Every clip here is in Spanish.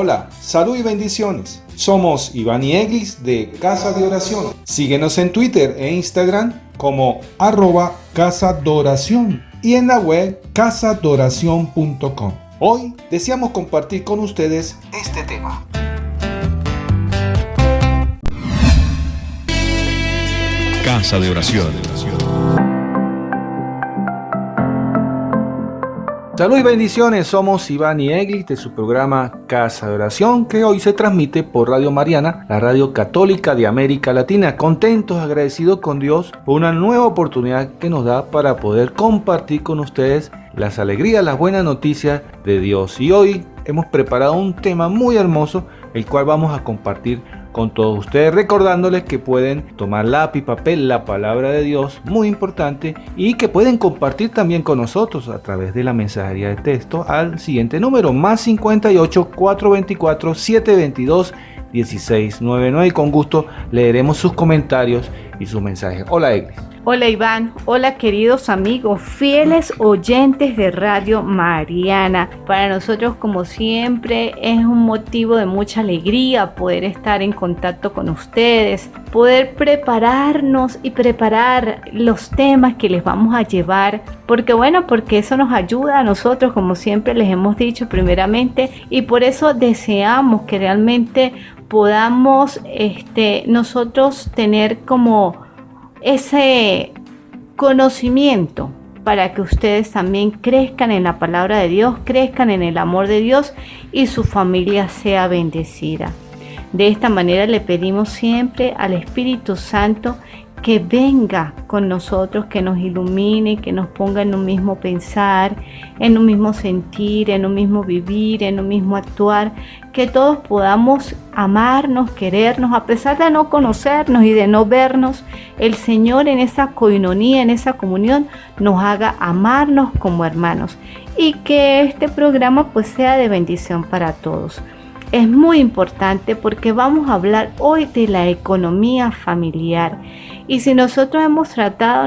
Hola, salud y bendiciones. Somos Iván y Eglis de Casa de Oración. Síguenos en Twitter e Instagram como @casadoración y en la web casadoración.com. Hoy deseamos compartir con ustedes este tema. Casa de Oración. Salud y bendiciones, somos Iván y Eglis de su programa Casa de Oración, que hoy se transmite por Radio Mariana, la radio católica de América Latina. Contentos, agradecidos con Dios por una nueva oportunidad que nos da para poder compartir con ustedes las alegrías, las buenas noticias de Dios. Y hoy hemos preparado un tema muy hermoso, el cual vamos a compartir con todos ustedes, recordándoles que pueden tomar lápiz, papel, la palabra de Dios, muy importante, y que pueden compartir también con nosotros a través de la mensajería de texto al siguiente número, +58 424 722 1699, y con gusto leeremos sus comentarios y sus mensajes. Hola, Eglis. Hola Iván, hola queridos amigos, fieles oyentes de Radio Mariana. Para nosotros, como siempre, es un motivo de mucha alegría poder estar en contacto con ustedes, poder prepararnos y preparar los temas que les vamos a llevar, porque eso nos ayuda a nosotros, como siempre les hemos dicho primeramente, y por eso deseamos que realmente podamos nosotros tener como ese conocimiento para que ustedes también crezcan en la palabra de Dios, crezcan en el amor de Dios y su familia sea bendecida. De esta manera le pedimos siempre al Espíritu Santo que venga con nosotros, que nos ilumine, que nos ponga en un mismo pensar, en un mismo sentir, en un mismo vivir, en un mismo actuar, que todos podamos amarnos, querernos, a pesar de no conocernos y de no vernos. El Señor en esa coinonía, en esa comunión, nos haga amarnos como hermanos, y que este programa pues sea de bendición para todos. Es muy importante porque vamos a hablar hoy de la economía familiar. Y si nosotros hemos tratado,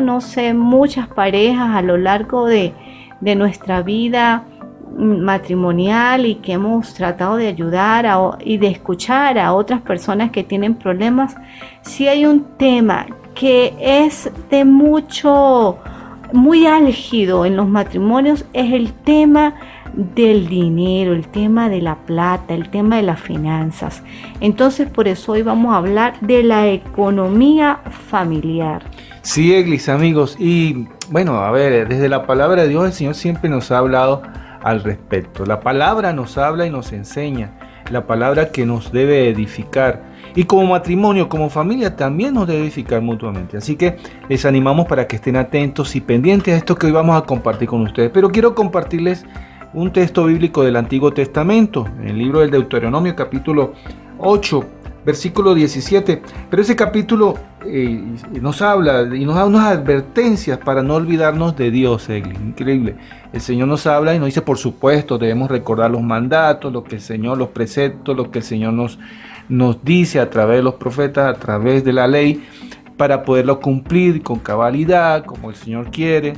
muchas parejas a lo largo de nuestra vida matrimonial, y que hemos tratado de ayudar y de escuchar a otras personas que tienen problemas, si hay un tema que es muy álgido en los matrimonios, es el tema del dinero, el tema de la plata, el tema de las finanzas. Entonces, por eso hoy vamos a hablar de la economía familiar. Sí, Eglis, amigos, y desde la palabra de Dios el Señor siempre nos ha hablado al respecto. La palabra nos habla y nos enseña, la palabra que nos debe edificar, y como matrimonio, como familia, también nos debe edificar mutuamente. Así que les animamos para que estén atentos y pendientes a esto que hoy vamos a compartir con ustedes. Pero quiero compartirles un texto bíblico del Antiguo Testamento, en el libro del Deuteronomio, capítulo 8, versículo 17. Pero ese capítulo nos habla y nos da unas advertencias para no olvidarnos de Dios. Increíble. El Señor nos habla y nos dice, por supuesto, debemos recordar los mandatos, los preceptos, lo que el Señor nos dice a través de los profetas, a través de la ley, para poderlo cumplir con cabalidad, como el Señor quiere.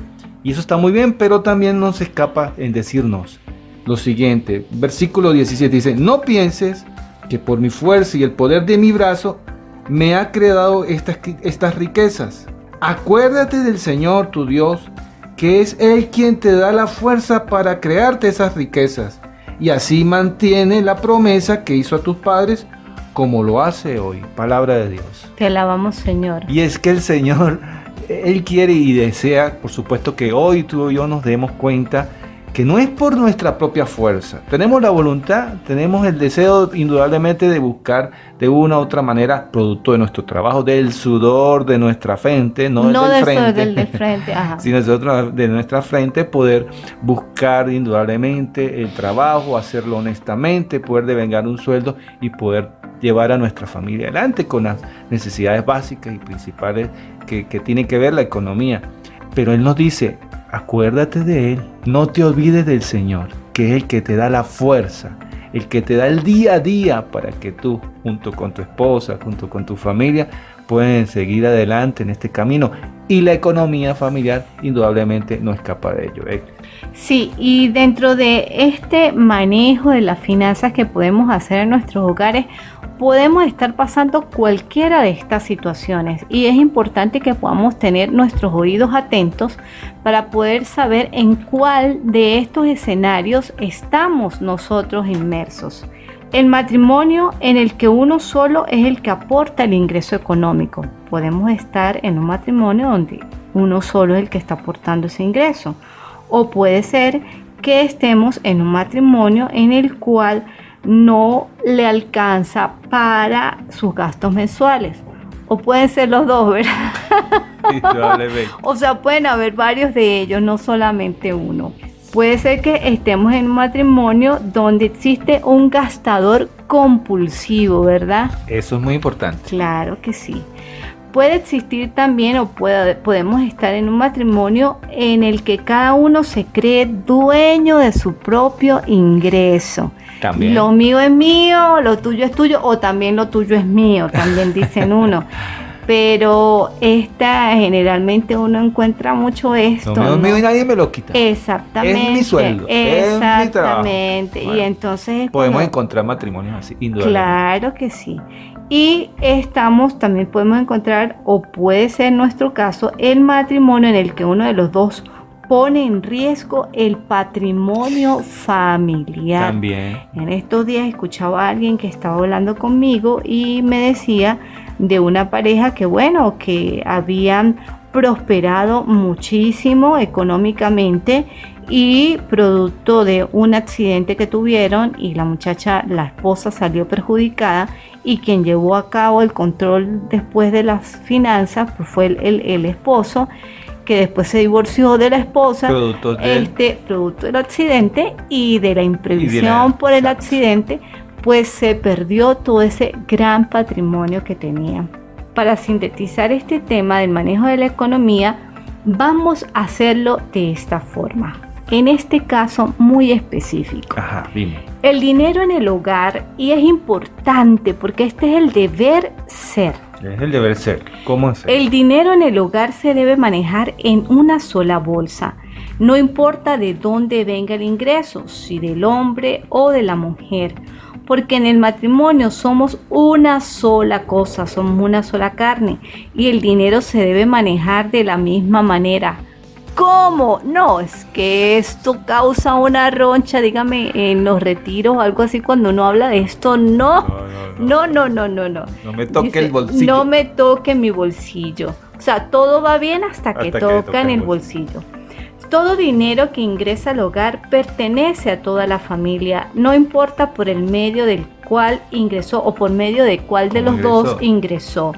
Y eso está muy bien, pero también no se escapa en decirnos lo siguiente. Versículo 17 dice, no pienses que por mi fuerza y el poder de mi brazo me ha creado estas riquezas. Acuérdate del Señor tu Dios, que es Él quien te da la fuerza para crearte esas riquezas, y así mantiene la promesa que hizo a tus padres, como lo hace hoy. Palabra de Dios. Te alabamos, Señor. Y es que el Señor, Él quiere y desea, por supuesto, que hoy tú y yo nos demos cuenta que no es por nuestra propia fuerza. Tenemos la voluntad, tenemos el deseo indudablemente de buscar de una u otra manera, producto de nuestro trabajo, del sudor de nuestra frente, no del frente, ajá, sino de nuestra frente, poder buscar indudablemente el trabajo, hacerlo honestamente, poder devengar un sueldo y poder llevar a nuestra familia adelante con las necesidades básicas y principales que tiene que ver la economía. Pero Él nos dice, acuérdate de Él, no te olvides del Señor, que es el que te da la fuerza, el que te da el día a día para que tú, junto con tu esposa, junto con tu familia, pueden seguir adelante en este camino. y la economía familiar indudablemente no escapa de ello. Sí, y dentro de este manejo de las finanzas que podemos hacer en nuestros hogares, podemos estar pasando cualquiera de estas situaciones y es importante que podamos tener nuestros oídos atentos para poder saber en cuál de estos escenarios estamos nosotros inmersos. El matrimonio en el que uno solo es el que aporta el ingreso económico. Podemos estar en un matrimonio donde uno solo es el que está aportando ese ingreso. O puede ser que estemos en un matrimonio en el cual no le alcanza para sus gastos mensuales. O pueden ser los dos, ¿verdad? O sea, pueden haber varios de ellos, no solamente uno. Puede ser que estemos en un matrimonio donde existe un gastador compulsivo, ¿verdad? Eso es muy importante. Claro que sí. Puede existir también o podemos estar en un matrimonio en el que cada uno se cree dueño de su propio ingreso. También. Lo mío es mío, lo tuyo es tuyo o también lo tuyo es mío, también dicen uno. Pero generalmente uno encuentra mucho esto. Lo mío es mío y nadie me lo quita. Exactamente. Es mi sueldo. Exactamente. Es mi trabajo. Y entonces podemos encontrar matrimonios así, indudablemente. Claro que sí. Y también podemos encontrar, o puede ser nuestro caso, el matrimonio en el que uno de los dos pone en riesgo el patrimonio familiar. También. En estos días escuchaba a alguien que estaba hablando conmigo y me decía de una pareja que habían prosperado muchísimo económicamente y producto de un accidente que tuvieron y la esposa salió perjudicada y quien llevó a cabo el control después de las finanzas pues fue el esposo, que después se divorció de la esposa producto del accidente y de la imprevisión por el accidente, pues se perdió todo ese gran patrimonio que tenía. Para sintetizar este tema del manejo de la economía, vamos a hacerlo de esta forma. En este caso muy específico. Ajá, dime. El dinero en el hogar, y es importante porque este es el deber ser. Es el deber ser. ¿Cómo es? El dinero en el hogar se debe manejar en una sola bolsa. No importa de dónde venga el ingreso, si del hombre o de la mujer. Porque en el matrimonio somos una sola cosa, somos una sola carne. Y el dinero se debe manejar de la misma manera. ¿Cómo? No, es que esto causa una roncha, dígame, en los retiros o algo así cuando uno habla de esto. No. No me toque el bolsillo. No me toque mi bolsillo. O sea, todo va bien hasta que toca en el bolsillo. Todo dinero que ingresa al hogar pertenece a toda la familia, no importa por el medio del cual ingresó o por medio de cuál de los dos ingresó,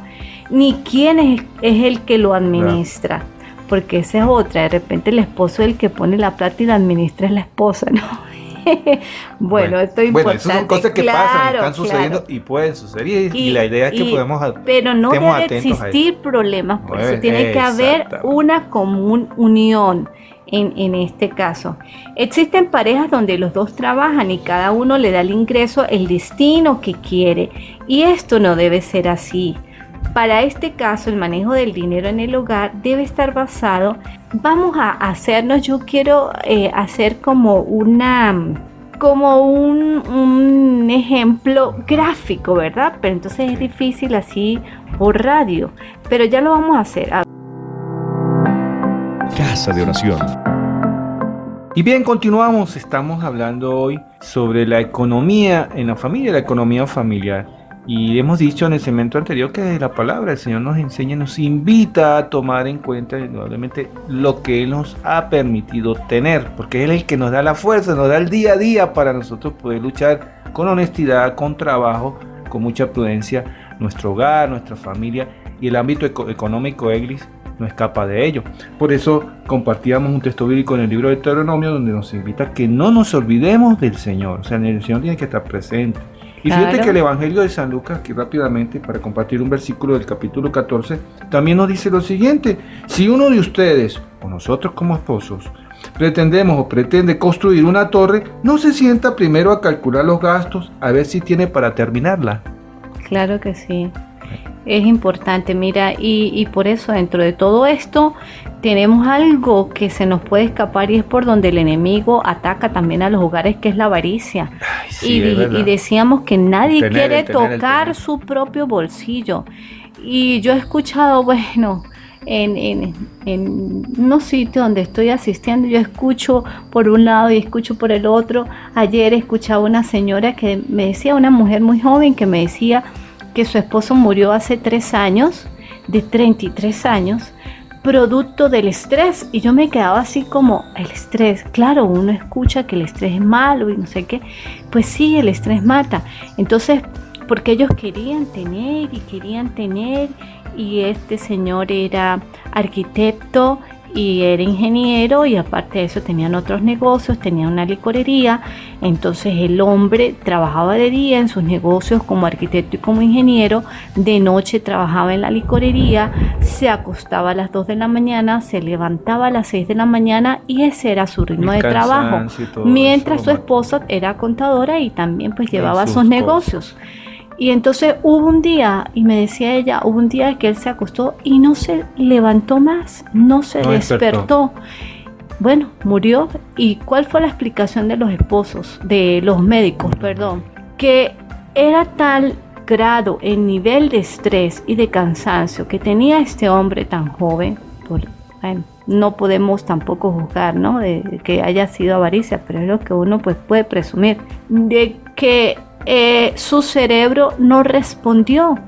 ni quién es el que lo administra. Porque esa es otra, de repente el esposo es el que pone la plata y la administra es la esposa, ¿no? Bueno, esto es importante. Esas son cosas que pasan, están sucediendo y pueden suceder y la idea es que podemos pero no debe existir problemas, por eso tiene que haber una común unión en este caso. Existen parejas donde los dos trabajan y cada uno le da al ingreso el destino que quiere y esto no debe ser así. Para este caso, el manejo del dinero en el hogar debe estar basado, vamos a hacernos, yo quiero hacer como un ejemplo gráfico, ¿verdad? Pero entonces es difícil así por radio, pero ya lo vamos a hacer. Casa de Oración. Y bien, continuamos, estamos hablando hoy sobre la economía en la familia, la economía familiar. Y hemos dicho en el segmento anterior que la palabra del Señor nos enseña, nos invita a tomar en cuenta indudablemente lo que Él nos ha permitido tener, porque Él es el que nos da la fuerza, nos da el día a día para nosotros poder luchar con honestidad, con trabajo, con mucha prudencia, nuestro hogar, nuestra familia y el ámbito económico, Eglis, no escapa de ello. Por eso compartíamos un texto bíblico en el libro de Deuteronomio donde nos invita a que no nos olvidemos del Señor, o sea, el Señor tiene que estar presente. Y fíjate que el Evangelio de San Lucas, aquí rápidamente, para compartir un versículo del capítulo 14, también nos dice lo siguiente: si uno de ustedes, o nosotros como esposos, pretende construir una torre, no se sienta primero a calcular los gastos, a ver si tiene para terminarla. Claro que sí. Es importante, mira, y por eso dentro de todo esto tenemos algo que se nos puede escapar y es por donde el enemigo ataca también a los hogares, que es la avaricia. Ay, sí, es verdad. Y decíamos que nadie El quiere tener. tocar su propio bolsillo. Y yo he escuchado, bueno, en unos sitios donde estoy asistiendo, yo escucho por un lado y escucho por el otro. Ayer escuchaba una señora que me decía, una mujer muy joven que me decía que su esposo murió hace 3 años, de 33 años, producto del estrés. Y yo me quedaba así como, el estrés, claro, uno escucha que el estrés es malo y no sé qué, pues sí, el estrés mata. Entonces, porque ellos querían tener, y este señor era arquitecto y era ingeniero, y aparte de eso tenían otros negocios, tenían una licorería. Entonces el hombre trabajaba de día en sus negocios como arquitecto y como ingeniero, de noche trabajaba en la licorería, se acostaba a las 2 de la mañana, se levantaba a las 6 de la mañana y ese era su ritmo de trabajo, mientras su esposa era contadora y también pues llevaba sus negocios. Y entonces hubo un día, y me decía ella, hubo un día que él se acostó y no se levantó más, no despertó. Bueno, murió. ¿Y cuál fue la explicación de los médicos, que era tal grado, el nivel de estrés y de cansancio que tenía este hombre tan joven? No podemos tampoco juzgar, ¿no?, de que haya sido avaricia, pero es lo que uno pues puede presumir, de que su cerebro no respondió. O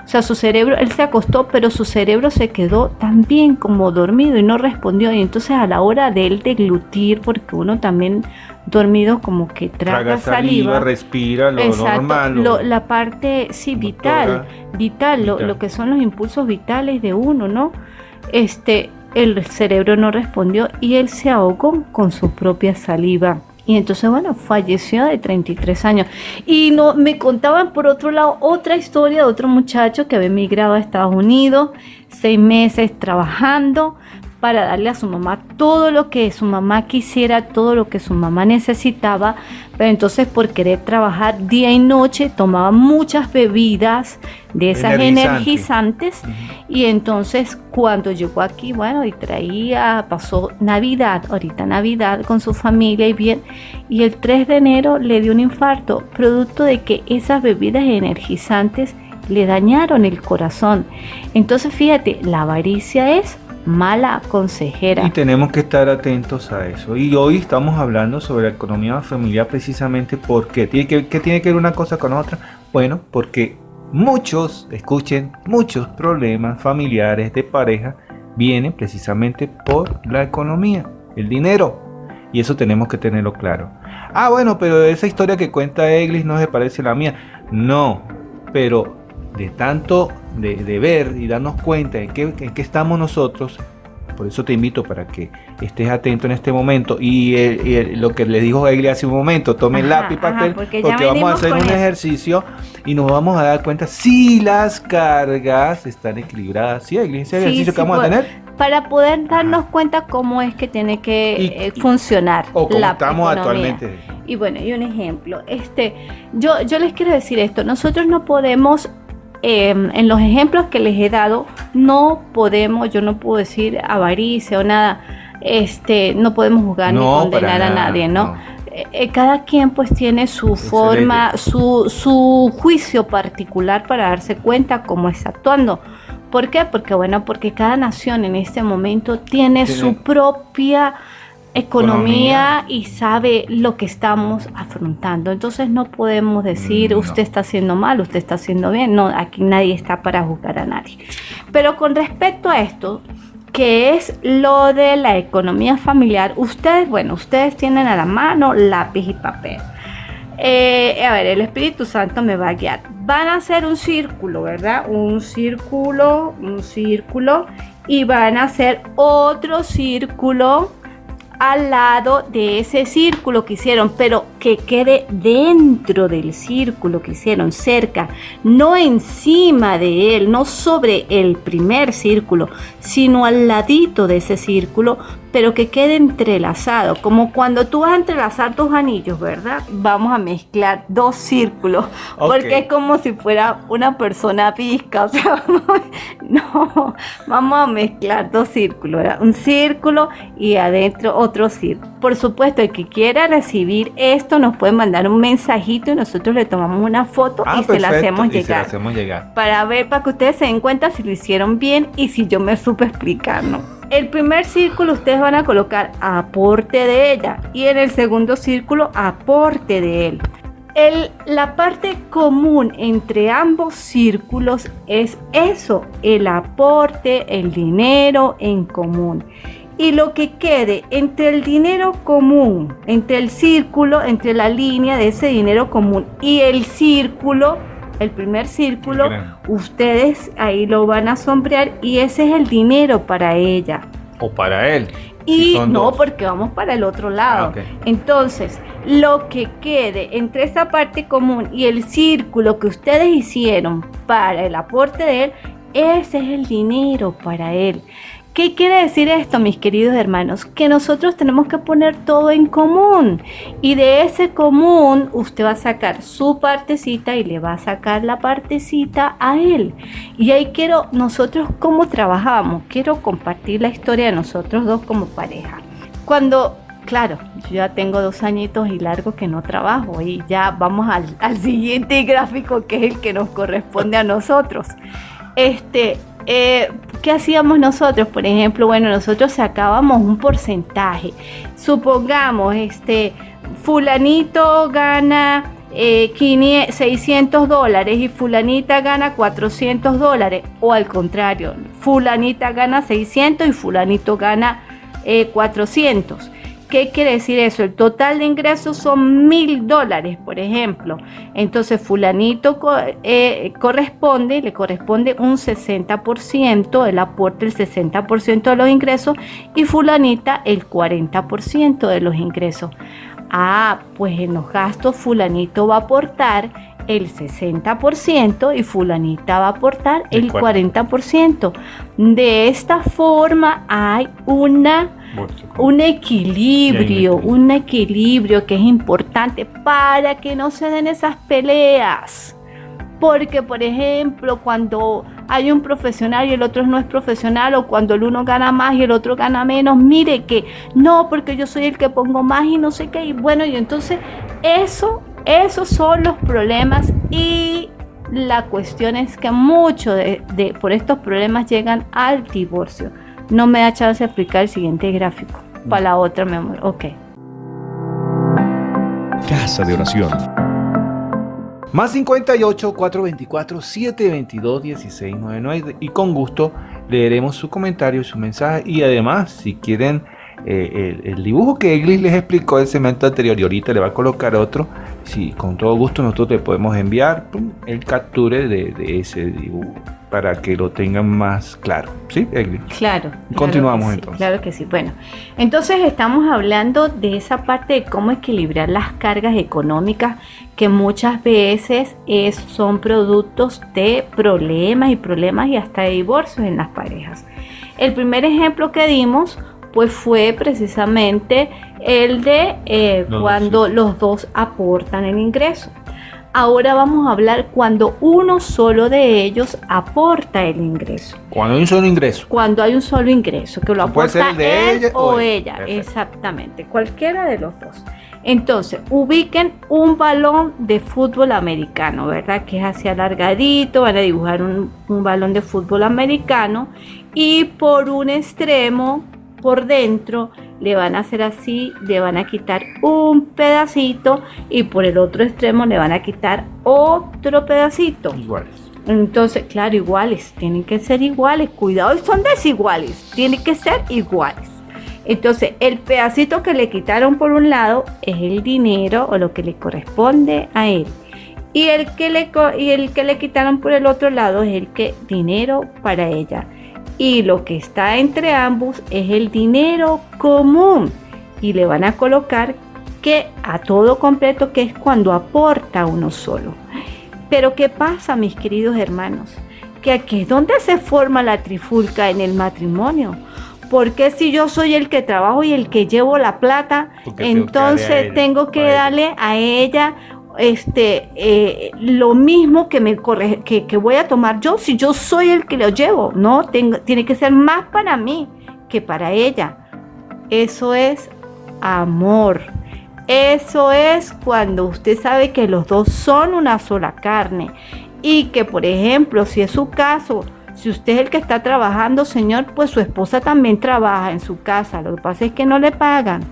sea, su cerebro, él se acostó, pero su cerebro se quedó también como dormido y no respondió. Y entonces a la hora de él deglutir, porque uno también dormido como que traga saliva, respira, lo normal. La parte, sí, vital, lo que son los impulsos vitales de uno, ¿no? El cerebro no respondió y él se ahogó con su propia saliva. Y entonces, bueno, falleció de 33 años. Y no, me contaban por otro lado otra historia de otro muchacho que había emigrado a Estados Unidos, 6 meses trabajando para darle a su mamá todo lo que su mamá quisiera, todo lo que su mamá necesitaba, pero entonces por querer trabajar día y noche tomaba muchas bebidas de esas energizantes. Y entonces cuando llegó aquí, bueno, y pasó Navidad con su familia y bien, y el 3 de enero le dio un infarto, producto de que esas bebidas energizantes le dañaron el corazón. Entonces fíjate, la avaricia es mala consejera. Y tenemos que estar atentos a eso. Y hoy estamos hablando sobre la economía familiar precisamente porque ¿qué tiene que ver una cosa con otra? Bueno, porque muchos problemas familiares de pareja vienen precisamente por la economía, el dinero. Y eso tenemos que tenerlo claro. Ah, bueno, pero esa historia que cuenta Eglis no se parece a la mía. No, pero de tanto de ver y darnos cuenta en qué estamos nosotros, por eso te invito para que estés atento en este momento y lo que le dijo Egli hace un momento, tome lápiz y papel, porque vamos a hacer un ejercicio y nos vamos a dar cuenta si las cargas están equilibradas. ¿Sí, Egli? ¿Ese ejercicio que vamos a tener? Para poder darnos cuenta cómo es que tiene que funcionar o cómo la estamos economía. Actualmente. Y bueno, y un ejemplo, yo les quiero decir esto, nosotros no podemos, en los ejemplos que les he dado, yo no puedo decir avaricia o nada, no podemos juzgar ni condenar a nadie, ¿no? Cada quien pues tiene su forma, su juicio particular para darse cuenta cómo está actuando. ¿Por qué? Porque cada nación en este momento tiene su propia economía y sabe lo que estamos afrontando. Entonces no podemos decir usted está haciendo mal, usted está haciendo bien. No, aquí nadie está para juzgar a nadie. Pero con respecto a esto, que es lo de la economía familiar, ustedes tienen a la mano lápiz y papel. El Espíritu Santo me va a guiar. Van a hacer un círculo, ¿verdad? Un círculo, y van a hacer otro círculo al lado de ese círculo que hicieron, pero que quede dentro del círculo que hicieron, cerca, no encima de él, no sobre el primer círculo, sino al ladito de ese círculo, pero que quede entrelazado, como cuando tú vas a entrelazar dos anillos, ¿verdad? Vamos a mezclar dos círculos, porque es como si fuera una persona visca, o sea, no, vamos a mezclar dos círculos, ¿verdad? Un círculo y adentro otro círculo. Por supuesto, el que quiera recibir esto nos puede mandar un mensajito y nosotros le tomamos una foto y perfecto, se la hacemos y llegar. se la hacemos llegar. Para que ustedes se den cuenta si lo hicieron bien y si yo me supe explicar, ¿no? El primer círculo ustedes van a colocar aporte de ella y en el segundo círculo aporte de él. La parte común entre ambos círculos es eso, el aporte, el dinero en común. Y lo que quede entre el dinero común, entre el círculo, entre la línea de ese dinero común y el círculo, el primer círculo, ustedes ahí lo van a sombrear y ese es el dinero para ella. O para él. Y si no, dos. porque vamos para el otro lado. Okay. Entonces, lo que quede entre esa parte común y el círculo que ustedes hicieron para el aporte de él, ese es el dinero para él. ¿Qué quiere decir esto, mis queridos hermanos? Que nosotros tenemos que poner todo en común y de ese común usted va a sacar su partecita y le va a sacar la partecita a él. Y ahí nosotros cómo trabajamos, quiero compartir la historia de nosotros dos como pareja. Claro, yo ya tengo 2 añitos y largo que no trabajo y ya vamos al siguiente gráfico que es el que nos corresponde a nosotros. ¿Qué hacíamos nosotros? Por ejemplo, bueno, nosotros sacábamos un porcentaje. Supongamos, fulanito gana $600 y fulanita gana $400, o al contrario, fulanita gana 600 y fulanito gana 400. ¿Qué quiere decir eso? El total de ingresos son $1,000, por ejemplo. Entonces, fulanito le corresponde un 60%, el aporte el 60% de los ingresos y fulanita el 40% de los ingresos. Pues en los gastos fulanito va a aportar el 60% y fulanita va a aportar el 40%. De esta forma hay un equilibrio que es importante para que no se den esas peleas. Porque, por ejemplo, cuando hay un profesional y el otro no es profesional, o cuando el uno gana más y el otro gana menos, mire que no, porque yo soy el que pongo más y no sé qué, y bueno, y entonces esos son los problemas, y la cuestión es que muchos por estos problemas llegan al divorcio. No me da chance de explicar el siguiente gráfico. Para la otra, mi amor. Ok. Casa de Oración. Más 58 424 722 1699 y con gusto leeremos su comentario y su mensaje, y además si quieren el dibujo que Eglis les explicó el segmento anterior y ahorita le va a colocar otro, sí, con todo gusto nosotros le podemos enviar el capture de ese dibujo para que lo tengan más claro. ¿Sí, Eglis? Claro. Continuamos sí, entonces. Claro que sí. Bueno, entonces estamos hablando de esa parte de cómo equilibrar las cargas económicas que muchas veces son productos de problemas y hasta de divorcios en las parejas. El primer ejemplo que dimos pues fue precisamente el de cuando los dos aportan el ingreso. Ahora vamos a hablar cuando uno solo de ellos aporta el ingreso. Cuando hay un solo ingreso. Cuando hay un solo ingreso, que lo aporta puede ser el de él ella o ella. Perfecto. Exactamente, cualquiera de los dos. Entonces, ubiquen un balón de fútbol americano, ¿verdad? Que es así alargadito, van a dibujar un balón de fútbol americano y por un extremo, por dentro, le van a hacer así, le van a quitar un pedacito y por el otro extremo le van a quitar otro pedacito. Iguales. Entonces, claro, iguales, tienen que ser iguales, cuidado, son desiguales, tienen que ser iguales. Entonces, el pedacito que le quitaron por un lado es el dinero o lo que le corresponde a él. Y el que le quitaron por el otro lado es el dinero para ella. Y lo que está entre ambos es el dinero común. Y le van a colocar que a todo completo, que es cuando aporta uno solo. Pero ¿qué pasa, mis queridos hermanos? Que aquí es donde se forma la trifulca en el matrimonio. porque si yo soy el que trabajo y el que llevo la plata, Porque entonces tengo que darle a ella lo mismo que que voy a tomar yo, si yo soy el que lo llevo? No, tiene que ser más para mí que para ella. Eso es amor. Eso es cuando usted sabe que los dos son una sola carne y que, por ejemplo, si es su caso, si usted es el que está trabajando, señor, pues su esposa también trabaja en su casa. Lo que pasa es que no le pagan,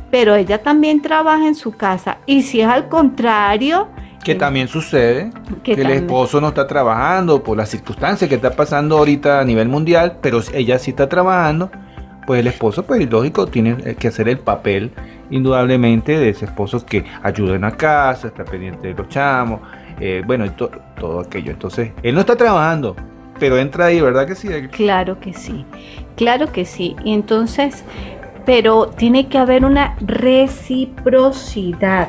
pero ella también trabaja en su casa. Y si es al contrario, que también sucede, que el también, esposo no está trabajando por las circunstancias que está pasando ahorita a nivel mundial, pero ella sí está trabajando, pues el esposo, pues lógico, tiene que hacer el papel indudablemente de ese esposo que ayuda en la casa, está pendiente de los chamos, bueno, y todo aquello. Entonces, él no está trabajando, pero entra ahí, ¿verdad que sí? Claro que sí, claro que sí. Y entonces, pero tiene que haber una reciprocidad.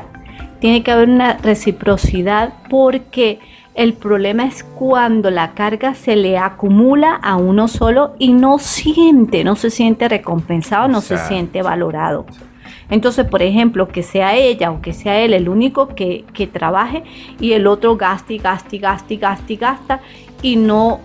Tiene que haber una reciprocidad porque el problema es cuando la carga se le acumula a uno solo y no se siente recompensado, no se siente valorado. Entonces, por ejemplo, que sea ella o que sea él el único que trabaje y el otro gasta y no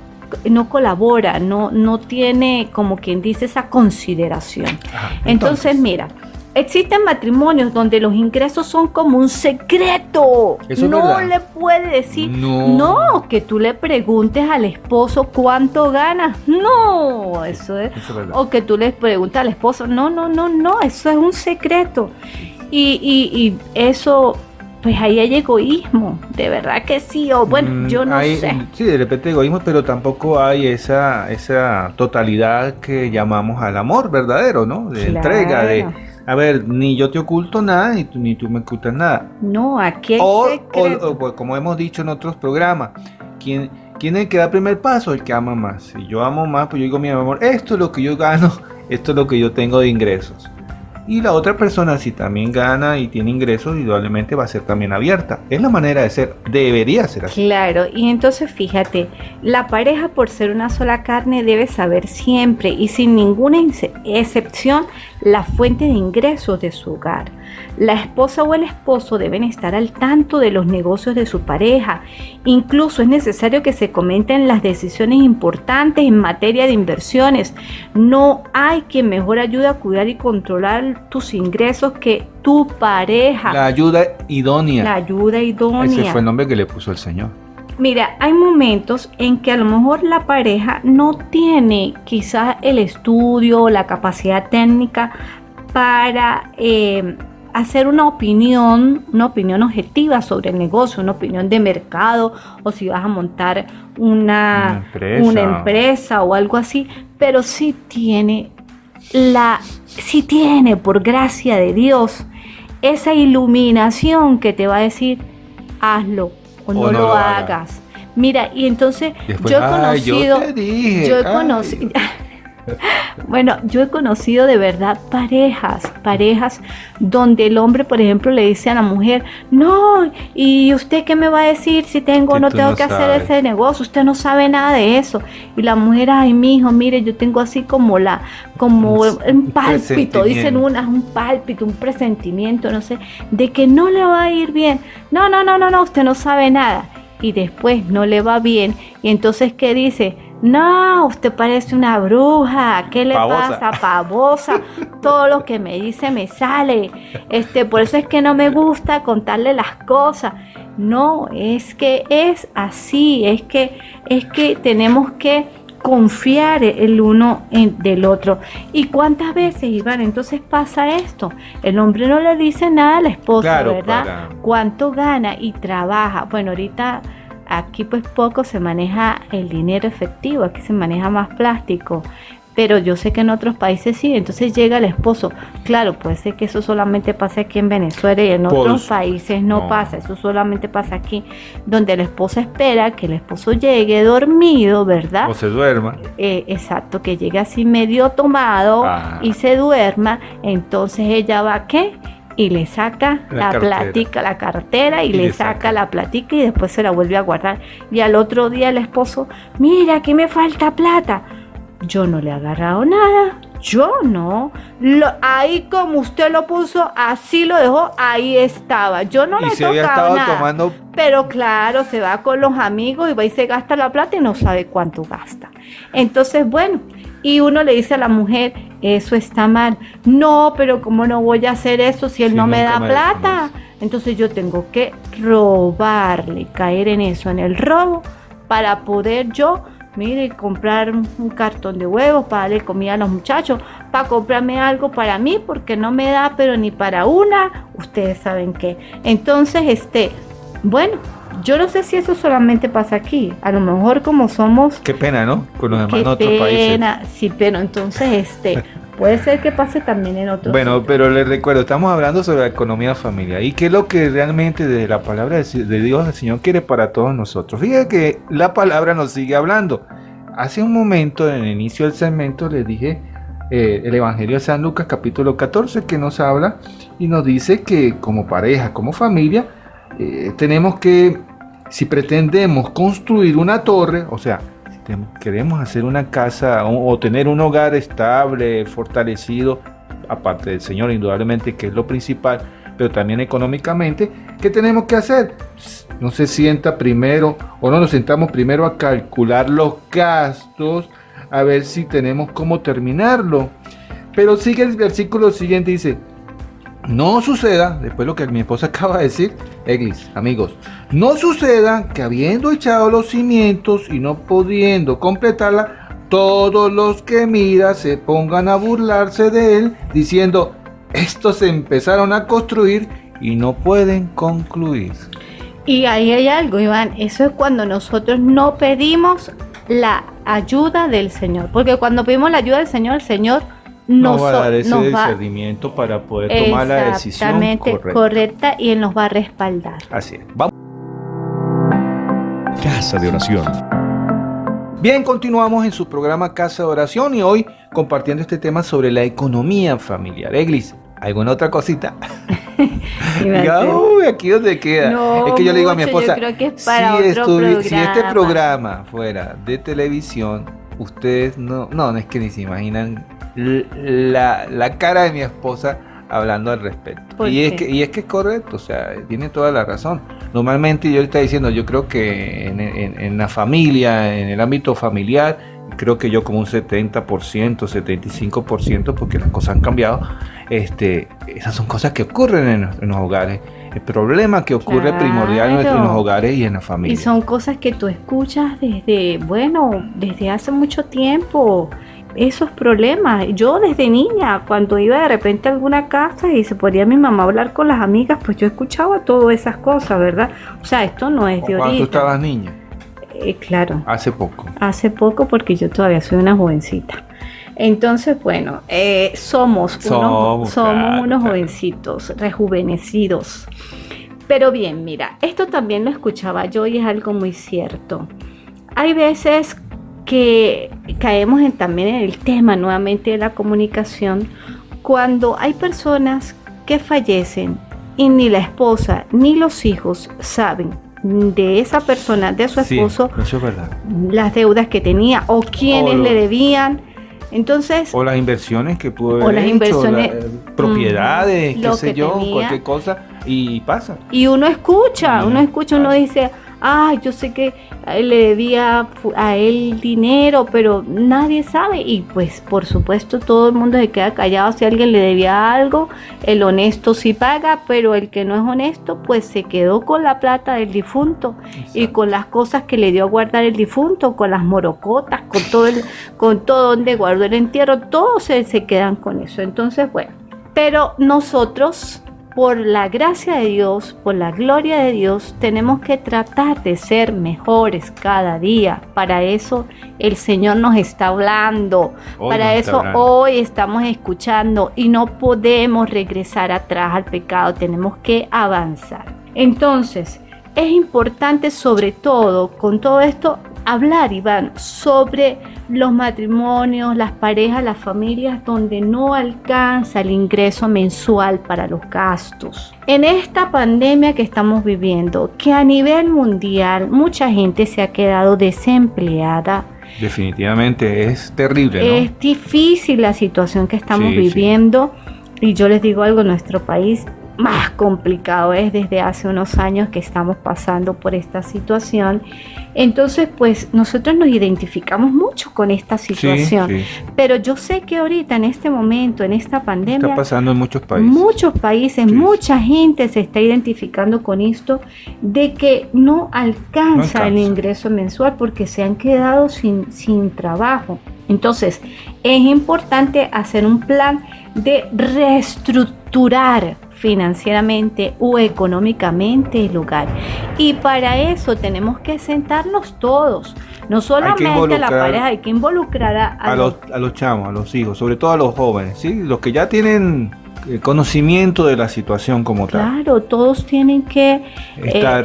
colabora, no tiene, como quien dice, esa consideración. Entonces, mira, existen matrimonios donde los ingresos son como un secreto. No le puede decir, no, que tú le preguntes al esposo cuánto ganas. No, eso es verdad. O que tú le preguntes al esposo, no, eso es un secreto. Y eso, pues ahí hay egoísmo, de verdad que sí, o bueno, yo no sé. Sí, de repente egoísmo, pero tampoco hay esa totalidad que llamamos al amor verdadero, ¿no? De entrega, a ver, ni yo te oculto nada, ni tú me ocultas nada. No, aquí hay secreto. Pues, como hemos dicho en otros programas, ¿quién es el que da el primer paso? El que ama más. Si yo amo más, pues yo digo, mi amor, esto es lo que yo gano, esto es lo que yo tengo de ingresos. Y la otra persona, si también gana y tiene ingresos, indudablemente va a ser también abierta. Es la manera de ser, debería ser así. Claro, y entonces fíjate, la pareja, por ser una sola carne, debe saber siempre y sin ninguna excepción la fuente de ingresos de su hogar. La esposa o el esposo deben estar al tanto de los negocios de su pareja. Incluso es necesario que se comenten las decisiones importantes en materia de inversiones. No hay quien mejor ayude a cuidar y controlar tus ingresos que tu pareja. La ayuda idónea. La ayuda idónea. Ese fue el nombre que le puso el Señor. Mira, hay momentos en que a lo mejor la pareja no tiene quizás el estudio o la capacidad técnica para hacer una opinión objetiva sobre el negocio, una opinión de mercado, o si vas a montar una empresa o algo así, pero sí tiene, por gracia de Dios, esa iluminación que te va a decir, hazlo o no lo hagas. Mira, y entonces después, yo he conocido, bueno, yo he conocido de verdad parejas donde el hombre, por ejemplo, le dice a la mujer, no, ¿y usted qué me va a decir si tengo o no tengo que hacer ese negocio? Usted no sabe nada de eso. Y la mujer, ay, mijo, mire, yo tengo así como un pálpito, dicen un pálpito, un presentimiento, no sé, de que no le va a ir bien. No, usted no sabe nada. Y después no le va bien. Y entonces, ¿qué dice? No, usted parece una bruja, ¿qué le pasa? Pavosa, todo lo que me dice me sale, por eso es que no me gusta contarle las cosas. No, es que es así, es que tenemos que confiar el uno del otro. ¿Y cuántas veces, Iván, entonces pasa esto? El hombre no le dice nada a la esposa, ¿verdad? ¿Cuánto gana y trabaja? Bueno, ahorita aquí pues poco se maneja el dinero efectivo, aquí se maneja más plástico, pero yo sé que en otros países sí. Entonces llega el esposo, claro, puede ser que eso solamente pase aquí en Venezuela y en otros países no pasa, eso solamente pasa aquí, donde la esposa espera que el esposo llegue dormido, ¿verdad? O se duerma. Exacto, que llegue así medio tomado y se duerma, entonces ella va, ¿qué? Y le saca la cartera y le saca la platica y después se la vuelve a guardar. Y al otro día el esposo, mira, aquí me falta plata. Yo no le he agarrado nada, Yo no. Ahí como usted lo puso, así lo dejó, ahí estaba. Yo no le se había tocaba estado nada. tomando. Pero claro, se va con los amigos y va y se gasta la plata y no sabe cuánto gasta. Entonces, bueno, y uno le dice a la mujer, eso está mal. No, pero ¿cómo no voy a hacer eso si él Sí, no me nunca da me plata? reconoce. Entonces yo tengo que robarle, caer en eso, en el robo, para poder yo, mire, comprar un cartón de huevos para darle comida a los muchachos, para comprarme algo para mí, porque no me da, pero ni para una, ustedes saben qué. Entonces, bueno, yo no sé si eso solamente pasa aquí, a lo mejor como somos... Qué pena, ¿no? Con los demás Qué en otros pena, países. sí, pero entonces puede ser que pase también en otros Bueno, sitios. pero les recuerdo, estamos hablando sobre la economía familiar y qué es lo que realmente desde la palabra de Dios el Señor quiere para todos nosotros. Fíjate que la palabra nos sigue hablando. Hace un momento, en el inicio del segmento, les dije el Evangelio de San Lucas, capítulo 14, que nos habla y nos dice que como pareja, como familia, tenemos que, si pretendemos construir una torre, o sea, si queremos hacer una casa o tener un hogar estable, fortalecido, aparte del Señor, indudablemente, que es lo principal, pero también económicamente, ¿qué tenemos que hacer? No se sienta primero, o no nos sentamos primero a calcular los gastos, a ver si tenemos cómo terminarlo. Pero sigue el versículo siguiente, dice, no suceda, después lo que mi esposa acaba de decir, Eglis, amigos, no suceda que habiendo echado los cimientos y no pudiendo completarla, todos los que mira se pongan a burlarse de él, diciendo, estos se empezaron a construir y no pueden concluir. Y ahí hay algo, Iván, eso es cuando nosotros no pedimos la ayuda del Señor, porque cuando pedimos la ayuda del Señor, el Señor Nos va a dar ese nos va discernimiento para poder tomar la decisión exactamente correcta y Él nos va a respaldar. Así es. Vamos. Casa de Oración. Bien, continuamos en su programa Casa de Oración y hoy compartiendo este tema sobre la economía familiar. Eglis, ¿alguna otra cosita? Diga, uy, aquí donde queda. No, es que yo le digo a mi mucho, esposa, yo creo que es para otro si este programa. programa fuera de televisión, ustedes no es que ni se imaginan la cara de mi esposa hablando al respecto. Y es que es correcto, o sea, tiene toda la razón. Normalmente yo le estaba diciendo, yo creo que en la familia, en el ámbito familiar, creo que yo como un 70%, 75%, porque las cosas han cambiado, esas son cosas que ocurren en los hogares. El problema que ocurre primordial en los hogares y en la familia. Y son cosas que tú escuchas desde hace mucho tiempo. Esos problemas. Yo desde niña, cuando iba de repente a alguna casa y se ponía mi mamá a hablar con las amigas, pues yo escuchaba todas esas cosas, ¿verdad? O sea, esto no es de ahorita. ¿Cuándo tú estabas niña? Claro. Hace poco. Hace poco, porque yo todavía soy una jovencita. Entonces, bueno, somos unos jovencitos, rejuvenecidos. Pero bien, mira, esto también lo escuchaba yo y es algo muy cierto. Hay veces que caemos también en el tema nuevamente de la comunicación, cuando hay personas que fallecen y ni la esposa ni los hijos saben de esa persona, de su esposo, sí, eso es verdad, las deudas que tenía o quienes le debían. Entonces, o las inversiones que pudo haber las hecho, inversiones, propiedades, qué sé yo, tenía, cualquier cosa, y pasa. Y uno escucha, uno dice, yo sé que le debía a él dinero, pero nadie sabe. Y pues por supuesto todo el mundo se queda callado si alguien le debía algo. El honesto sí paga, pero el que no es honesto pues se quedó con la plata del difunto. Exacto. Y con las cosas que le dio a guardar el difunto, con las morocotas, con todo donde guardó el entierro, todos se quedan con eso. Entonces, bueno, pero nosotros, por la gracia de Dios, por la gloria de Dios, tenemos que tratar de ser mejores cada día. Para eso el Señor nos está hablando. Para eso hoy estamos escuchando y no podemos regresar atrás al pecado. Tenemos que avanzar. Entonces, es importante sobre todo con todo esto hablar, Iván, sobre los matrimonios, las parejas, las familias donde no alcanza el ingreso mensual para los gastos. En esta pandemia que estamos viviendo, que a nivel mundial mucha gente se ha quedado desempleada, Definitivamente es terrible, ¿no? Es difícil la situación que estamos Sí, viviendo y yo les digo algo, nuestro país más complicado es desde hace unos años que estamos pasando por esta situación. Entonces, pues nosotros nos identificamos mucho con esta situación, Sí. pero yo sé que ahorita en este momento, en esta pandemia, Está pasando en muchos países. muchos países, Sí. mucha gente se está identificando con esto de que no alcanza el ingreso mensual porque se han quedado sin trabajo. Entonces, es importante hacer un plan de reestructurar financieramente o económicamente el hogar. Y para eso tenemos que sentarnos todos, no solamente la pareja, hay que involucrar a los chamos, a los hijos, sobre todo a los jóvenes, ¿sí? Los que ya tienen conocimiento de la situación como tal. Claro, todos tienen que estar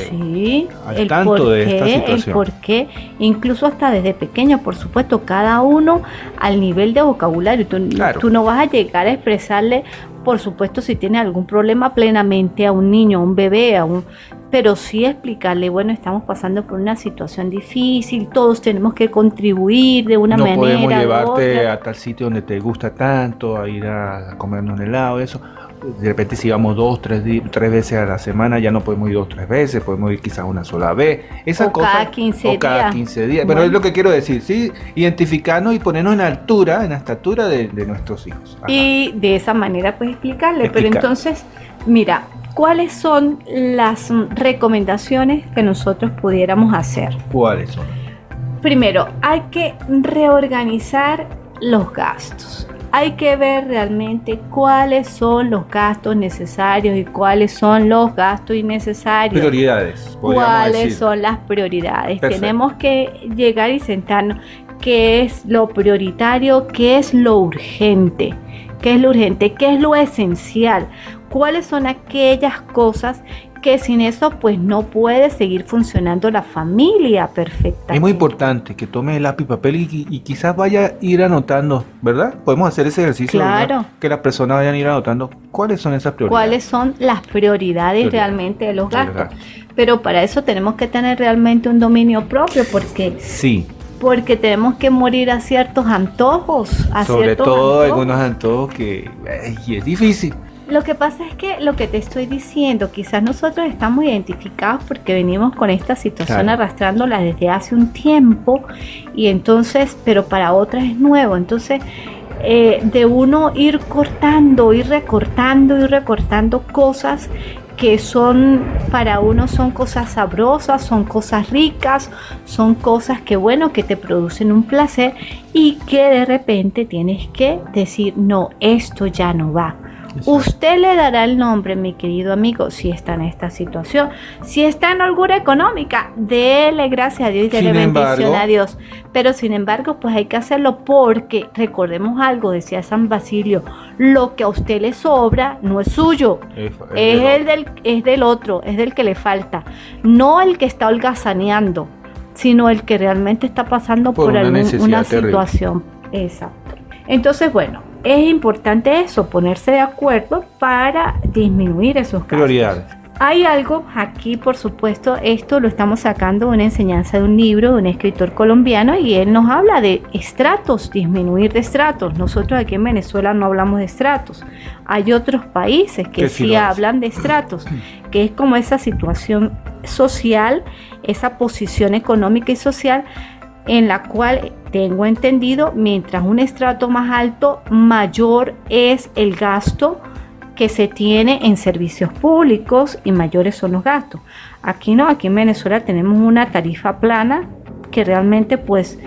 sí, al tanto de esta situación. El por qué, incluso hasta desde pequeño, por supuesto, cada uno al nivel de vocabulario. Tú no vas a llegar a expresarle, por supuesto, si tiene algún problema plenamente a un niño, a un bebé, pero sí explicarle, bueno, estamos pasando por una situación difícil, todos tenemos que contribuir de una manera. No podemos llevarte otra a tal sitio donde te gusta tanto, a ir a comernos un helado, eso. De repente si vamos 2-3 veces a la semana, ya no podemos ir 2-3 veces, podemos ir quizás una sola vez. O cada 15 días. Bueno, es lo que quiero decir, ¿sí? Identificarnos y ponernos en la estatura de nuestros hijos. Ajá. Y de esa manera pues explicarle. Pero entonces, mira, ¿cuáles son las recomendaciones que nosotros pudiéramos hacer? ¿Cuáles son? Primero, hay que reorganizar los gastos. Hay que ver realmente cuáles son los gastos necesarios y cuáles son los gastos innecesarios. Prioridades. ¿Cuáles son las prioridades? Perfecto. Tenemos que llegar y sentarnos. ¿Qué es lo prioritario? ¿Qué es lo urgente? ¿Qué es lo urgente? ¿Qué es lo esencial? ¿Cuáles son aquellas cosas que sin eso pues no puede seguir funcionando la familia perfectamente? Es muy importante que tome el lápiz y papel y quizás vaya a ir anotando, ¿verdad? Podemos hacer ese ejercicio, claro, ¿verdad? Que las personas vayan a ir anotando cuáles son esas prioridades. ¿Cuáles son las prioridades realmente de los gastos? Pero para eso tenemos que tener realmente un dominio propio porque... Sí. Porque tenemos que morir a ciertos antojos. Sobre todo algunos antojos que es difícil. Lo que pasa es que lo que te estoy diciendo, quizás nosotros estamos identificados porque venimos con esta situación arrastrándola desde hace un tiempo y entonces, pero para otras es nuevo. Entonces, de uno ir cortando, ir recortando cosas que son para uno son cosas sabrosas, son cosas ricas, son cosas que bueno, que te producen un placer y que de repente tienes que decir, no, esto ya no va. Exacto. Usted le dará el nombre, mi querido amigo, si está en esta situación. Si está en holgura económica, dele gracias a Dios y dele bendición a Dios. Pero sin embargo, pues hay que hacerlo porque, recordemos algo, decía San Basilio, lo que a usted le sobra no es suyo, es del otro, es del que le falta. No el que está holgazaneando, sino el que realmente está pasando por una situación. Exacto. Entonces, bueno, es importante eso, ponerse de acuerdo para disminuir esos gastos. Prioridades. Hay algo aquí, por supuesto, esto lo estamos sacando de una enseñanza de un libro de un escritor colombiano y él nos habla de estratos, disminuir de estratos. Nosotros aquí en Venezuela no hablamos de estratos. Hay otros países que sí hablan de estratos, que es como esa situación social, esa posición económica y social en la cual tengo entendido, mientras un estrato más alto, mayor es el gasto que se tiene en servicios públicos y mayores son los gastos. Aquí no, aquí en Venezuela tenemos una tarifa plana que realmente pues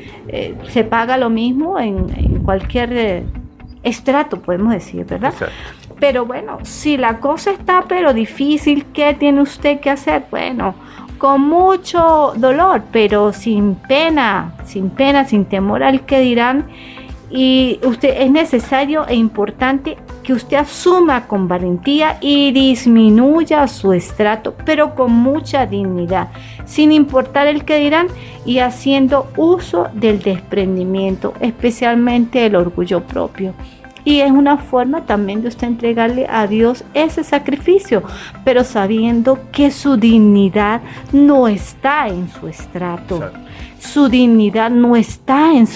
se paga lo mismo en cualquier estrato, podemos decir, ¿verdad? Exacto. Pero bueno, si la cosa está pero difícil, ¿qué tiene usted que hacer? Bueno, con mucho dolor, pero sin pena, sin temor al que dirán. Y es necesario e importante que usted asuma con valentía y disminuya su estrato, pero con mucha dignidad, sin importar el que dirán y haciendo uso del desprendimiento, especialmente el orgullo propio. Y es una forma también de usted entregarle a Dios ese sacrificio, pero sabiendo que su dignidad no está en su estrato. Exacto. Su dignidad no está en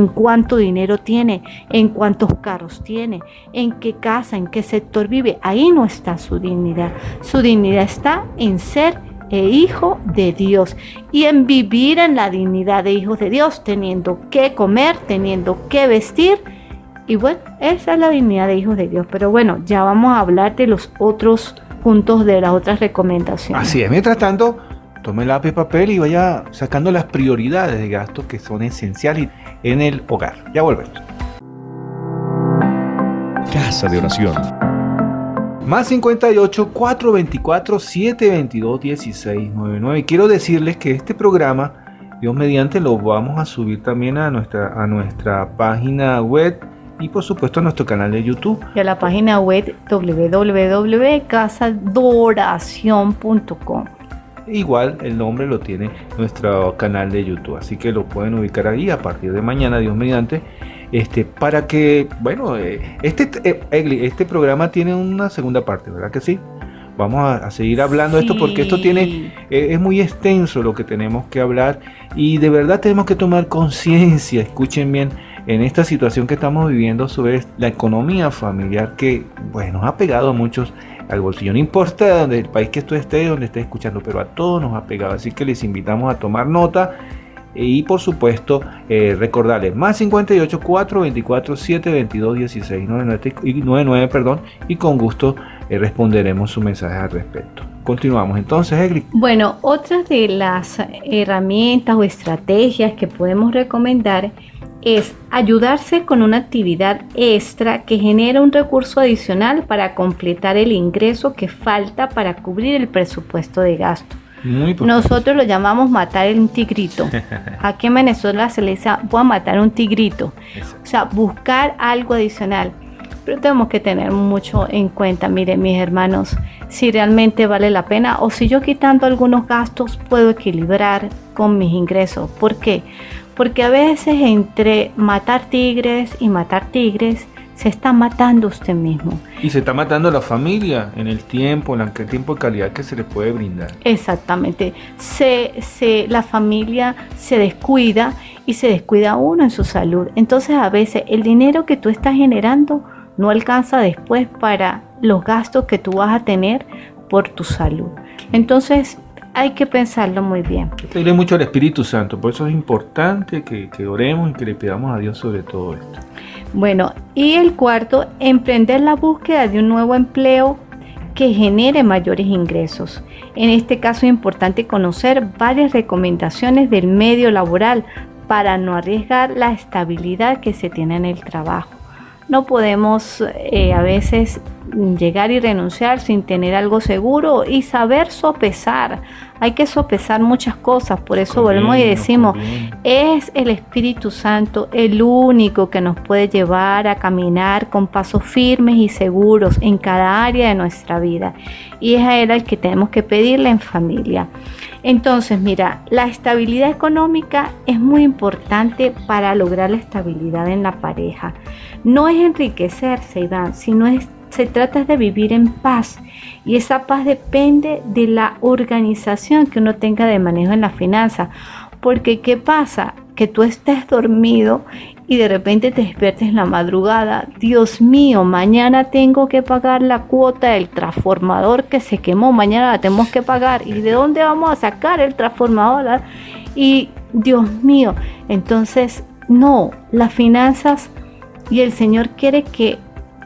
cuánto dinero tiene, en cuántos carros tiene, en qué casa, en qué sector vive. Ahí no está su dignidad. Su dignidad está en ser hijo de Dios y en vivir en la dignidad de hijos de Dios, teniendo que comer, teniendo que vestir. Y bueno, esa es la dignidad de hijos de Dios. Pero bueno, ya vamos a hablar de los otros puntos, de las otras recomendaciones. Así es. Mientras tanto, tome lápiz y papel y vaya sacando las prioridades de gasto que son esenciales en el hogar. Ya volvemos. Casa de Oración. Más 58 424 722 1699. Quiero decirles que este programa, Dios mediante, lo vamos a subir también a nuestra página web y por supuesto a nuestro canal de YouTube. Y a la página web www.casadoración.com. Igual el nombre lo tiene nuestro canal de YouTube, así que lo pueden ubicar ahí a partir de mañana, Dios mediante. Para que, bueno, este programa tiene una segunda parte, ¿verdad que sí? Vamos a seguir hablando de esto porque esto es muy extenso lo que tenemos que hablar y de verdad tenemos que tomar conciencia, escuchen bien, en esta situación que estamos viviendo sobre la economía familiar que, bueno, nos ha pegado a muchos al bolsillo. No importa donde el país que esto esté, donde esté escuchando, pero a todos nos ha pegado, así que les invitamos a tomar nota. Y por supuesto, recordarles, más 58 424 722 1699, perdón, y con gusto responderemos su mensaje al respecto. Continuamos entonces, Egli. Bueno, otra de las herramientas o estrategias que podemos recomendar es ayudarse con una actividad extra que genera un recurso adicional para completar el ingreso que falta para cubrir el presupuesto de gasto. Nosotros lo llamamos matar un tigrito. Aquí en Venezuela se le dice voy a matar un tigrito. O sea, buscar algo adicional. Pero tenemos que tener mucho en cuenta, miren mis hermanos, si realmente vale la pena o si yo quitando algunos gastos puedo equilibrar con mis ingresos. ¿Por qué? Porque a veces entre matar tigres y matar tigres se está matando usted mismo. Y se está matando la familia en el tiempo de calidad que se le puede brindar. Exactamente. La familia se descuida y se descuida uno en su salud. Entonces a veces el dinero que tú estás generando no alcanza después para los gastos que tú vas a tener por tu salud. Entonces hay que pensarlo muy bien. Pedirle mucho al Espíritu Santo, por eso es importante que oremos y que le pidamos a Dios sobre todo esto. Bueno, y el cuarto, emprender la búsqueda de un nuevo empleo que genere mayores ingresos. En este caso es importante conocer varias recomendaciones del medio laboral para no arriesgar la estabilidad que se tiene en el trabajo. No podemos a veces llegar y renunciar sin tener algo seguro y saber sopesar. Hay que sopesar muchas cosas, por eso volvemos y decimos, es el Espíritu Santo el único que nos puede llevar a caminar con pasos firmes y seguros en cada área de nuestra vida. Y es a Él al que tenemos que pedirle en familia. Entonces, mira, la estabilidad económica es muy importante para lograr la estabilidad en la pareja. No es enriquecerse, Iván, se trata de vivir en paz. Y esa paz depende de la organización que uno tenga de manejo en la finanza. Porque ¿qué pasa? Que tú estés dormido y de repente te despiertes en la madrugada. Dios mío, mañana tengo que pagar la cuota del transformador que se quemó. Mañana la tenemos que pagar. ¿Y de dónde vamos a sacar el transformador? Y Dios mío, entonces no, las finanzas y el Señor quiere que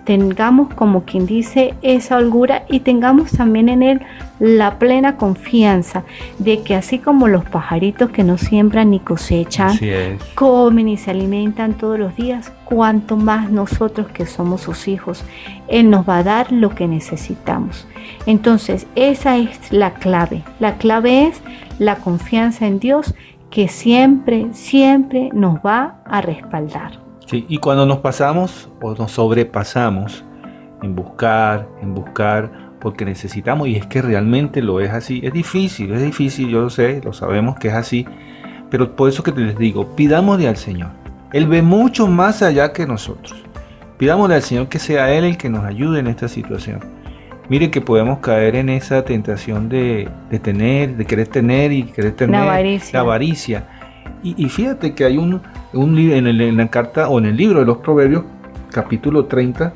tengamos, como quien dice, esa holgura y tengamos también en Él la plena confianza de que así como los pajaritos que no siembran ni cosechan, comen y se alimentan todos los días, cuanto más nosotros que somos sus hijos, Él nos va a dar lo que necesitamos. Entonces esa es la clave. La clave es la confianza en Dios que siempre, siempre nos va a respaldar. Sí, y cuando nos pasamos o nos sobrepasamos en buscar, porque necesitamos, y es que realmente lo es así, es difícil, yo lo sé, lo sabemos que es así, pero por eso que les digo, pidámosle al Señor. Él ve mucho más allá que nosotros. Pidámosle al Señor que sea Él el que nos ayude en esta situación. Mire que podemos caer en esa tentación de querer tener y querer tener la avaricia. Y fíjate que hay un libro en la carta o en el libro de los Proverbios, capítulo 30,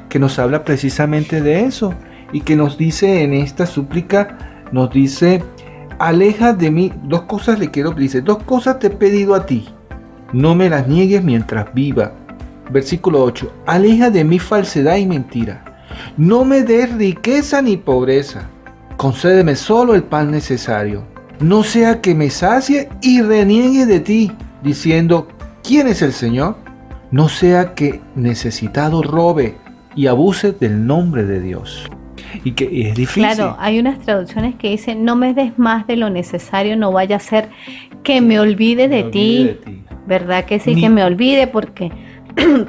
que nos habla precisamente de eso y que nos dice en esta súplica, nos dice: aleja de mí, dos cosas te he pedido a ti, no me las niegues mientras viva. Versículo 8, aleja de mí falsedad y mentira, no me des riqueza ni pobreza, concédeme solo el pan necesario, no sea que me sacie y reniegue de ti, diciendo: ¿quién es el Señor? No sea que necesitado robe y abuse del nombre de Dios. Y que es difícil. Claro, hay unas traducciones que dicen: no me des más de lo necesario, no vaya a ser que me olvide de ti. ¿Verdad que sí? Que me olvide porque,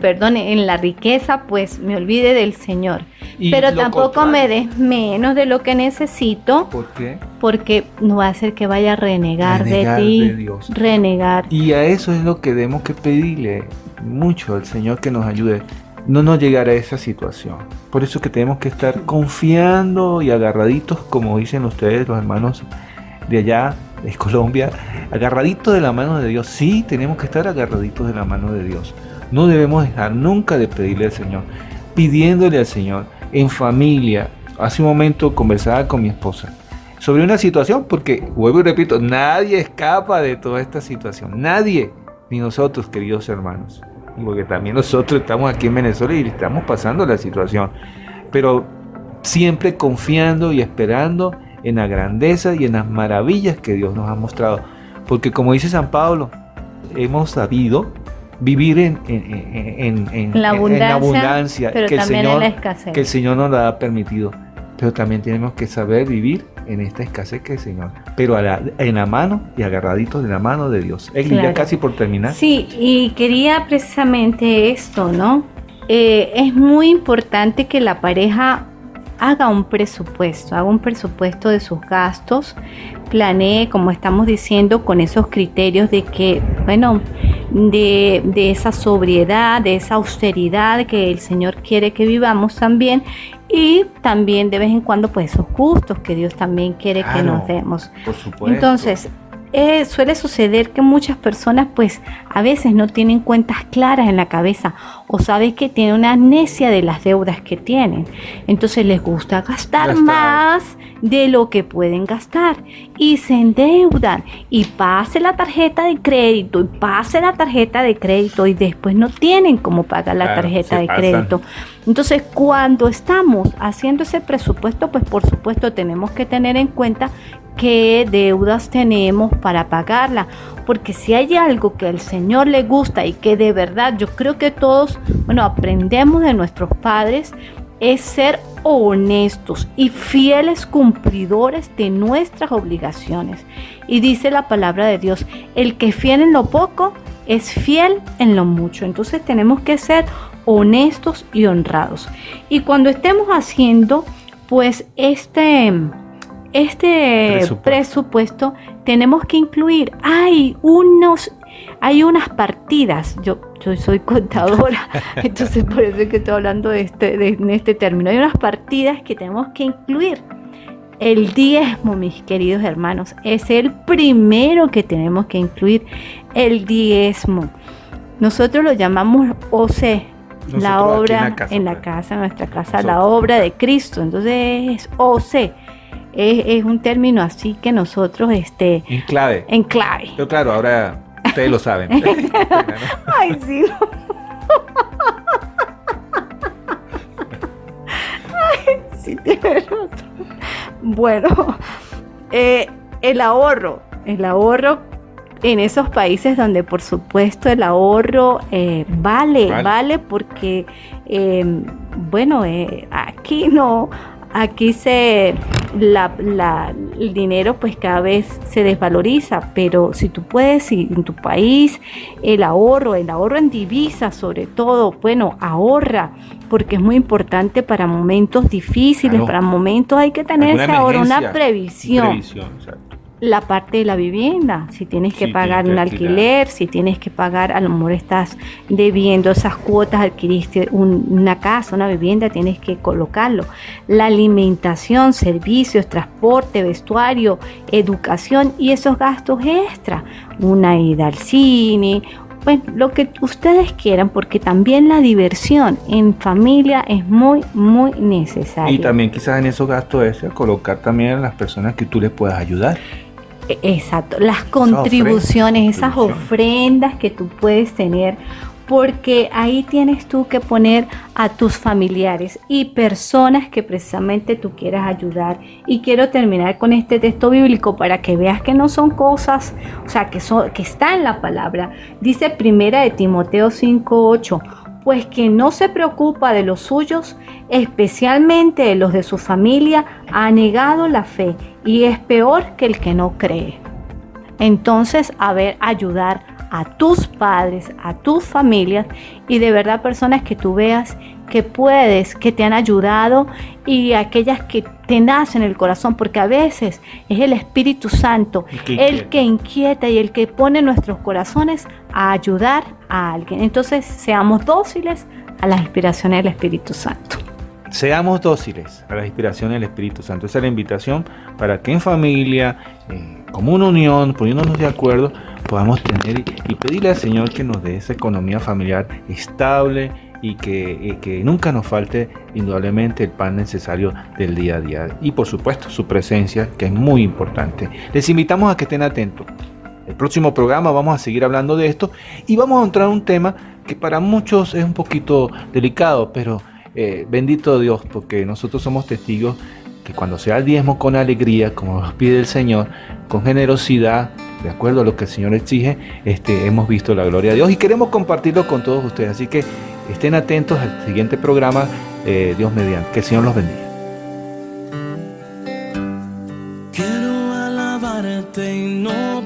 perdón, en la riqueza pues me olvide del Señor. Pero tampoco me des menos de lo que necesito. ¿Por qué? Porque no va a hacer que vaya a renegar de ti. De Dios. Renegar. Y a eso es lo que debemos que pedirle mucho al Señor, que nos ayude. No nos llegar a esa situación. Por eso que tenemos que estar confiando y agarraditos, como dicen ustedes, los hermanos de allá, de Colombia, agarraditos de la mano de Dios. Sí, tenemos que estar agarraditos de la mano de Dios. No debemos dejar nunca de pedirle al Señor, pidiéndole al Señor, en familia. Hace un momento conversaba con mi esposa sobre una situación, porque, vuelvo y repito, nadie escapa de toda esta situación. Nadie, ni nosotros, queridos hermanos. Porque también nosotros estamos aquí en Venezuela y estamos pasando la situación, pero siempre confiando y esperando en la grandeza y en las maravillas que Dios nos ha mostrado, porque como dice San Pablo, hemos sabido vivir en la abundancia, pero que también en la escasez, que el Señor nos la ha permitido, pero también tenemos que saber vivir en esta escasez que el Señor, pero en la mano y agarraditos de la mano de Dios. Claro. Ya casi por terminar. Sí, y quería precisamente esto, ¿no? Es muy importante que la pareja haga un presupuesto de sus gastos, planee, como estamos diciendo, con esos criterios de que, bueno, de esa sobriedad, de esa austeridad que el Señor quiere que vivamos también, y también de vez en cuando pues esos gustos que Dios también quiere que nos demos. Por supuesto. Entonces, suele suceder que muchas personas pues a veces no tienen cuentas claras en la cabeza, o sabes que tienen una amnesia de las deudas que tienen, entonces les gusta gastar más de lo que pueden gastar y se endeudan y pase la tarjeta de crédito y después no tienen cómo pagar la tarjeta de crédito. Entonces, cuando estamos haciendo ese presupuesto, pues por supuesto tenemos que tener en cuenta qué deudas tenemos para pagarla, porque si hay algo que al Señor le gusta y que de verdad yo creo que todos, aprendemos de nuestros padres, es ser honestos y fieles cumplidores de nuestras obligaciones. Y dice la palabra de Dios: el que es fiel en lo poco es fiel en lo mucho. Entonces tenemos que ser honestos y honrados. Y cuando estemos haciendo pues este presupuesto, tenemos que incluir, hay unas partidas, yo soy contadora, entonces por eso es que estoy hablando de este término. Hay unas partidas que tenemos que incluir. El diezmo, mis queridos hermanos, es el primero que tenemos que incluir, el diezmo. Nosotros lo llamamos OC, la obra en nuestra casa, la obra de Cristo. Entonces es OC. Es un término así que nosotros en clave. Pero claro, ahora ustedes lo saben. Ay, sí. Ay, sí, tienes razón. Bueno, el ahorro en esos países donde por supuesto el ahorro vale porque aquí no. Aquí el dinero pues cada vez se desvaloriza, pero si tú puedes, si en tu país el ahorro en divisas sobre todo, ahorra, porque es muy importante para momentos difíciles, para momentos hay que tener ese ahorro, una previsión. la parte de la vivienda, si tienes que pagar un alquiler, si tienes que pagar, a lo mejor estás debiendo esas cuotas, adquiriste una casa, una vivienda, tienes que colocarlo. La alimentación, servicios, transporte, vestuario, educación y esos gastos extra, una ida al cine, bueno, lo que ustedes quieran, porque también la diversión en familia es muy, muy necesaria. Y también quizás en esos gastos colocar también a las personas que tú les puedas ayudar. Exacto, las contribuciones, esas ofrendas que tú puedes tener, porque ahí tienes tú que poner a tus familiares y personas que precisamente tú quieras ayudar. Y quiero terminar con este texto bíblico para que veas que no son cosas, o sea, que está en la palabra. Dice 1 de Timoteo 5:8, pues que no se preocupa de los suyos, especialmente de los de su familia, ha negado la fe y es peor que el que no cree. Entonces, ayudar a tus padres, a tus familias y de verdad personas que tú veas que puedes, que te han ayudado y aquellas que te nacen en el corazón, porque a veces es el Espíritu Santo el que inquieta y el que pone en nuestros corazones a ayudar a alguien. Entonces seamos dóciles a las inspiraciones del Espíritu Santo. Seamos dóciles a las inspiraciones del Espíritu Santo. Esa es la invitación para que en familia, como una unión, poniéndonos de acuerdo, podamos tener y pedirle al Señor que nos dé esa economía familiar estable y que nunca nos falte indudablemente el pan necesario del día a día. Y por supuesto su presencia, que es muy importante. Les invitamos a que estén atentos. El próximo programa vamos a seguir hablando de esto y vamos a entrar a un tema que para muchos es un poquito delicado, pero bendito Dios, porque nosotros somos testigos que cuando se da el diezmo con alegría, como nos pide el Señor, con generosidad, de acuerdo a lo que el Señor exige, hemos visto la gloria de Dios y queremos compartirlo con todos ustedes. Así que estén atentos al siguiente programa, Dios mediante. Que el Señor los bendiga. Quiero alabarte y no.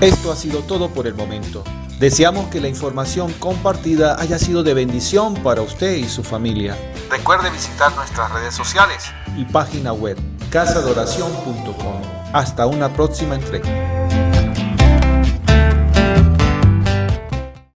Esto ha sido todo por el momento. Deseamos que la información compartida haya sido de bendición para usted y su familia. Recuerde visitar nuestras redes sociales y página web casadoración.com. Hasta una próxima entrega.